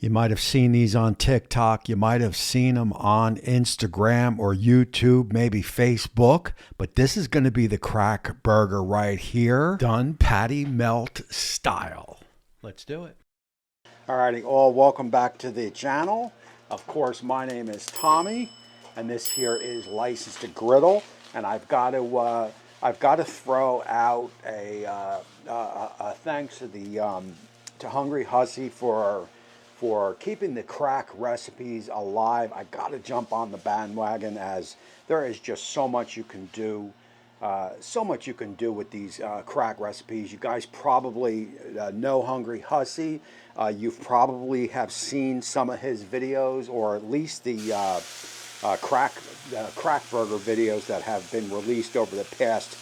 You might have seen these on TikTok. You might have seen them on Instagram or YouTube, maybe Facebook. But this is going to be the crack burger right here, done patty melt style. Let's do it. Alrighty, all welcome back to the channel. Of course, my name is Tommy, and this here is Licensed to Griddle. And I've got to throw out a thanks to the to Hungry Hussy for keeping the crack recipes alive. I got to jump on the bandwagon, as there is just so much you can do. With these crack recipes. You guys probably know Hungry Hussy. You've probably have seen some of his videos, or at least the crack burger videos that have been released over the past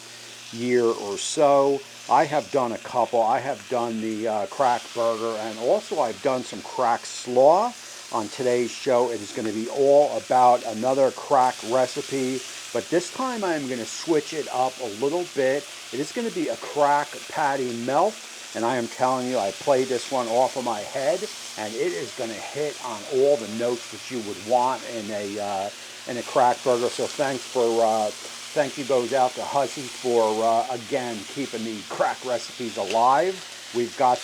year or so. I have done a couple. I have done the crack burger, and also I've done some crack slaw. On today's show, it is going to be all about another crack recipe, but this time I'm going to switch it up a little bit. It is going to be a crack patty melt, and I am telling you, I played this one off of my head, and it is going to hit on all the notes that you would want in a crack burger. So thank you goes out to Hussy for again keeping the crack recipes alive. We've got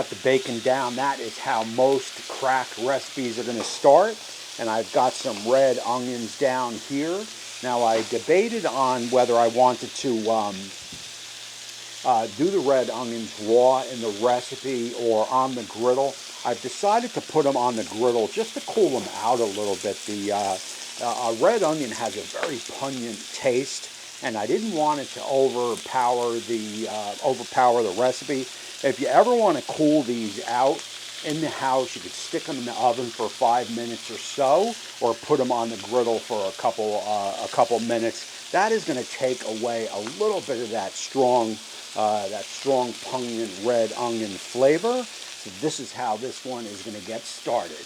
the bacon down. That is how most crack recipes are going to start. And I've got some red onions down here. Now, I debated on whether I wanted to do the red onions raw in the recipe or on the griddle. I've decided to put them on the griddle just to cool them out a little bit. The red onion has a very pungent taste, and I didn't want it to overpower the recipe. If you ever want to cool these out in the house, you could stick them in the oven for 5 minutes or so, or put them on the griddle for a couple minutes. That is going to take away a little bit of that strong pungent red onion flavor. So this is how this one is going to get started.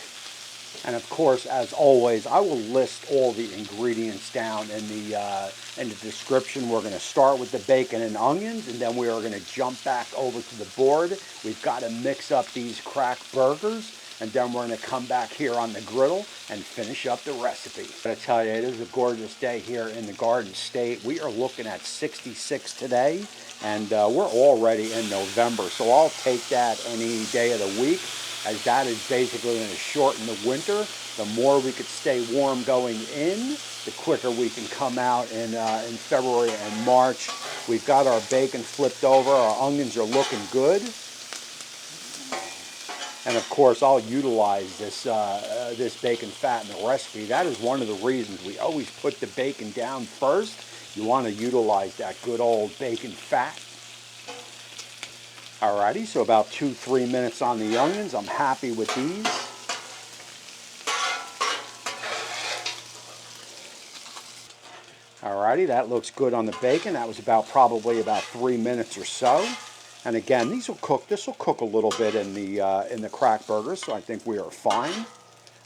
And of course, as always, I will list all the ingredients down in the description. We're going to start with the bacon and onions, and then we are going to jump back over to the board. We've got to mix up these crack burgers, and then we're going to come back here on the griddle and finish up the recipe. I tell you, it is a gorgeous day here in the Garden State. We are looking at 66 today, and we're already in November, so I'll take that any day of the week, as that is basically going to shorten the winter. The more we could stay warm going in, the quicker we can come out in February and March. We've got our bacon flipped over. Our onions are looking good. And of course, I'll utilize this bacon fat in the recipe. That is one of the reasons we always put the bacon down first. You want to utilize that good old bacon fat. Alrighty, so about 2-3 minutes on the onions. I'm happy with these. Alrighty, that looks good on the bacon. That was probably about 3 minutes or so. And again, these will cook. This will cook a little bit in the crack burger, so I think we are fine.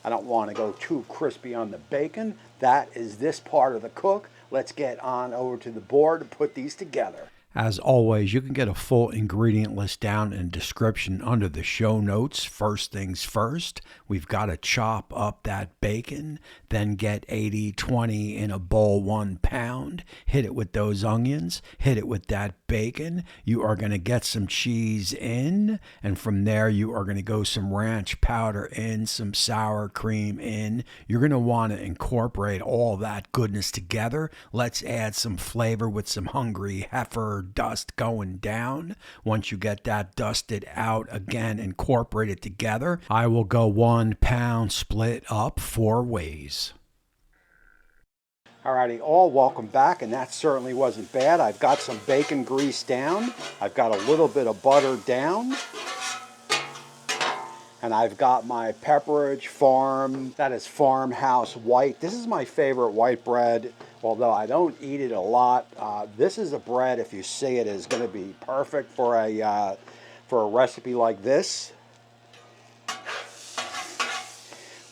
I don't want to go too crispy on the bacon. That is this part of the cook. Let's get on over to the board to put these together. As always, you can get a full ingredient list down in description under the show notes. First things first, we've got to chop up that bacon, then get 80-20 in a bowl, 1 pound. Hit it with those onions, hit it with that bacon. You are going to get some cheese in, and from there you are going to go some ranch powder in, some sour cream in. You're going to want to incorporate all that goodness together. Let's add some flavor with some hungry heifer dust going down. Once you get that dusted out, again, incorporate it together. I will go 1 pound split up 4 ways. Alrighty, all welcome back, and that certainly wasn't bad. I've got some bacon grease down. I've got a little bit of butter down. And I've got my Pepperidge Farm, that is Farmhouse White. This is my favorite white bread, although I don't eat it a lot. This is a bread, if you see it, is going to be perfect for a recipe like this.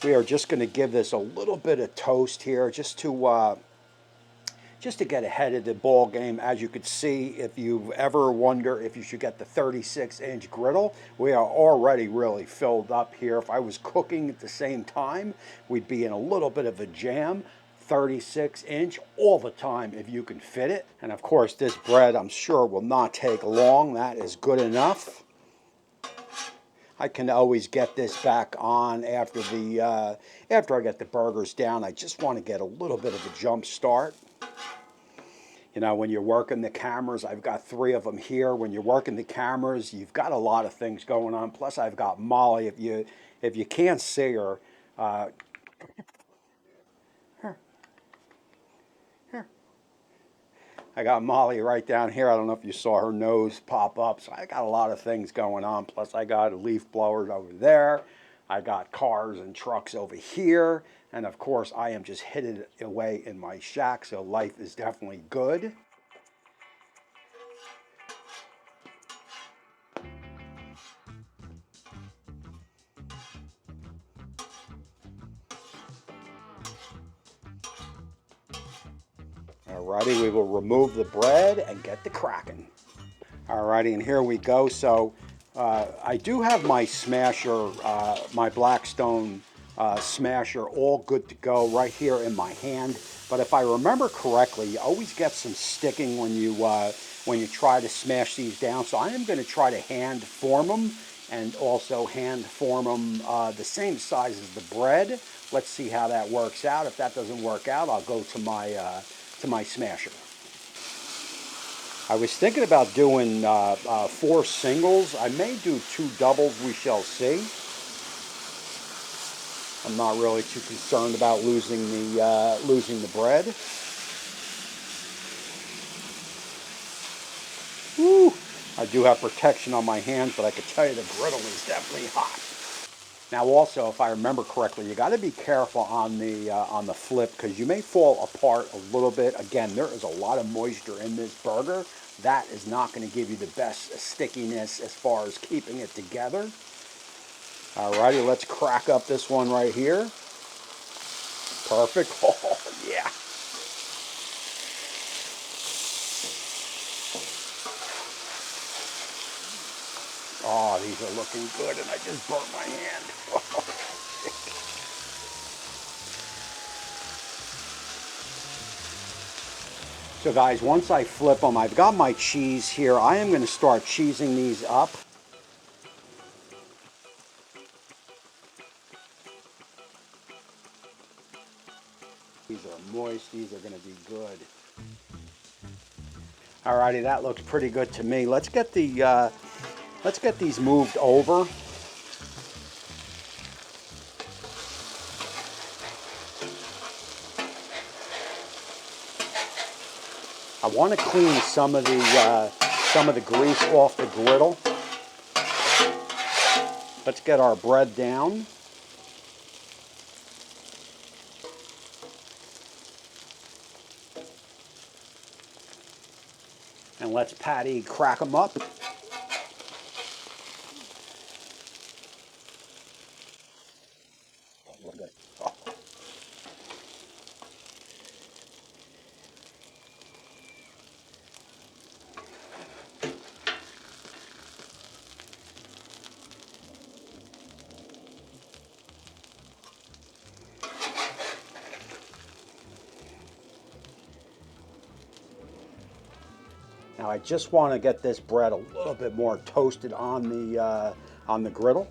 We are just going to give this a little bit of toast here, just to just to get ahead of the ball game. As you could see, if you ever wonder if you should get the 36-inch griddle, we are already really filled up here. If I was cooking at the same time, we'd be in a little bit of a jam. 36-inch all the time if you can fit it. And of course, this bread I'm sure will not take long. That is good enough. I can always get this back on after I get the burgers down. I just want to get a little bit of a jump start. You know, when you're working the cameras, I've got 3 of them here. When you're working the cameras, you've got a lot of things going on. Plus, I've got Molly. If you can't see her, I got Molly right down here. I don't know if you saw her nose pop up. So I got a lot of things going on. Plus I got leaf blowers over there. I got cars and trucks over here. And of course I am just hidden away in my shack. So life is definitely good. Alrighty, we will remove the bread and get the cracking. Alrighty, and here we go. So I do have my smasher, my Blackstone smasher, all good to go right here in my hand. But if I remember correctly, you always get some sticking when you try to smash these down. So I am going to try to hand form them and also hand form them the same size as the bread. Let's see how that works out. If that doesn't work out, I'll go to my smasher. I was thinking about doing 4 singles. I may do 2 doubles, we shall see. I'm not really too concerned about losing the bread. Woo! I do have protection on my hands, but I can tell you the griddle is definitely hot. Now also, if I remember correctly, you got to be careful on the flip because you may fall apart a little bit. Again, there is a lot of moisture in this burger. That is not going to give you the best stickiness as far as keeping it together. Alrighty, let's crack up this one right here. Perfect. Oh, yeah. Oh, these are looking good, and I just burnt my hand. So guys, once I flip them, I've got my cheese here. I am going to start cheesing these up. These are moist. These are going to be good. Alrighty, that looks pretty good to me. Let's get these moved over. I want to clean some of the grease off the griddle. Let's get our bread down. And let's patty crack them up. Oh. Now I just want to get this bread a little bit more toasted on the griddle.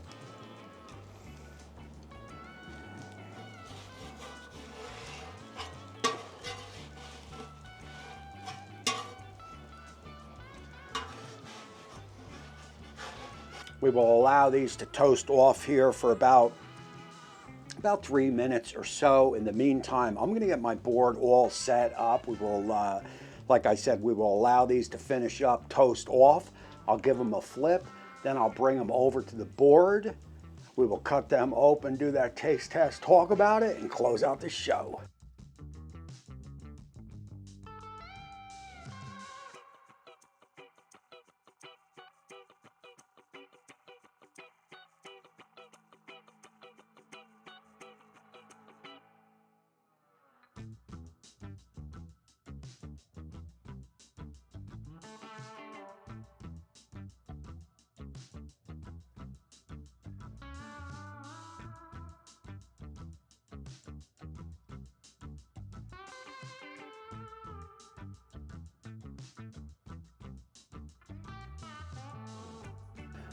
We will allow these to toast off here for about 3 minutes or so. In the meantime, I'm going to get my board all set up. We will, like I said, we will allow these to finish up, toast off. I'll give them a flip. Then I'll bring them over to the board. We will cut them open, do that taste test, talk about it, and close out the show.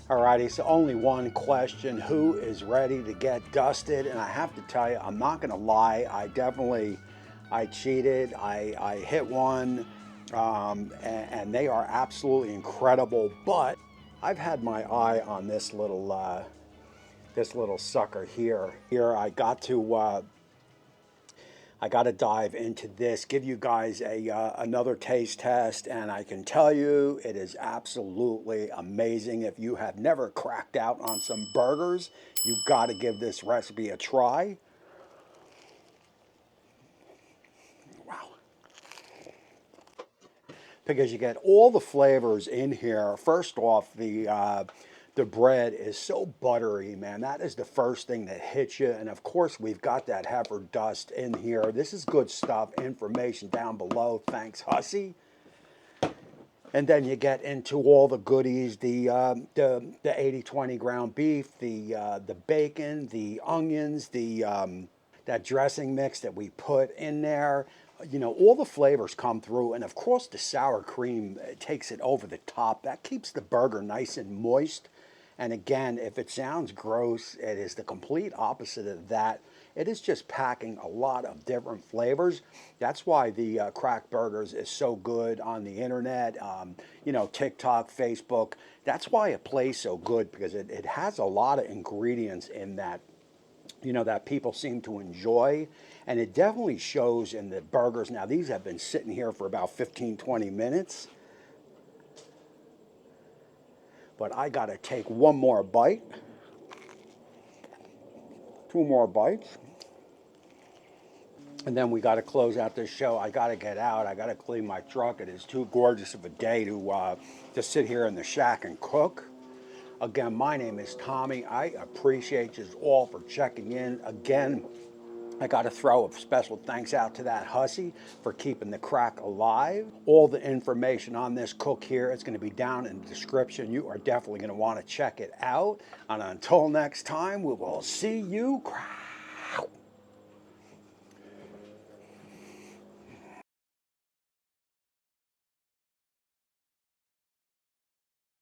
Alrighty, so only one question. Who is ready to get dusted? And I have to tell you, I'm not gonna lie, I cheated. I hit one, and they are absolutely incredible. But I've had my eye on this little sucker here. Here I got to dive into this, give you guys another taste test, and I can tell you it is absolutely amazing. If you have never cracked out on some burgers, you got to give this recipe a try. Wow. Because you get all the flavors in here. First off, the bread is so buttery, man. That is the first thing that hits you. And of course, we've got that heifer dust in here. This is good stuff. Information down below. Thanks, Hussy. And then you get into all the goodies, the 80-20 ground beef, the bacon, the onions, that dressing mix that we put in there. You know, all the flavors come through, and of course the sour cream takes it over the top. That keeps the burger nice and moist. And again, if it sounds gross, it is the complete opposite of that. It is just packing a lot of different flavors. That's why the Crack Burgers is so good on the internet, you know, TikTok, Facebook. That's why it plays so good, because it has a lot of ingredients in that, you know, that people seem to enjoy. And it definitely shows in the burgers. Now, these have been sitting here for about 15-20 minutes. But I got to take one more bite. Two more bites. And then we got to close out this show. I got to get out. I got to clean my truck. It is too gorgeous of a day to sit here in the shack and cook. Again, my name is Tommy. I appreciate you all for checking in. Again, I got to throw a special thanks out to that Hussy for keeping the crack alive. All the information on this cook here is going to be down in the description. You are definitely going to want to check it out. And until next time, we will see you crack.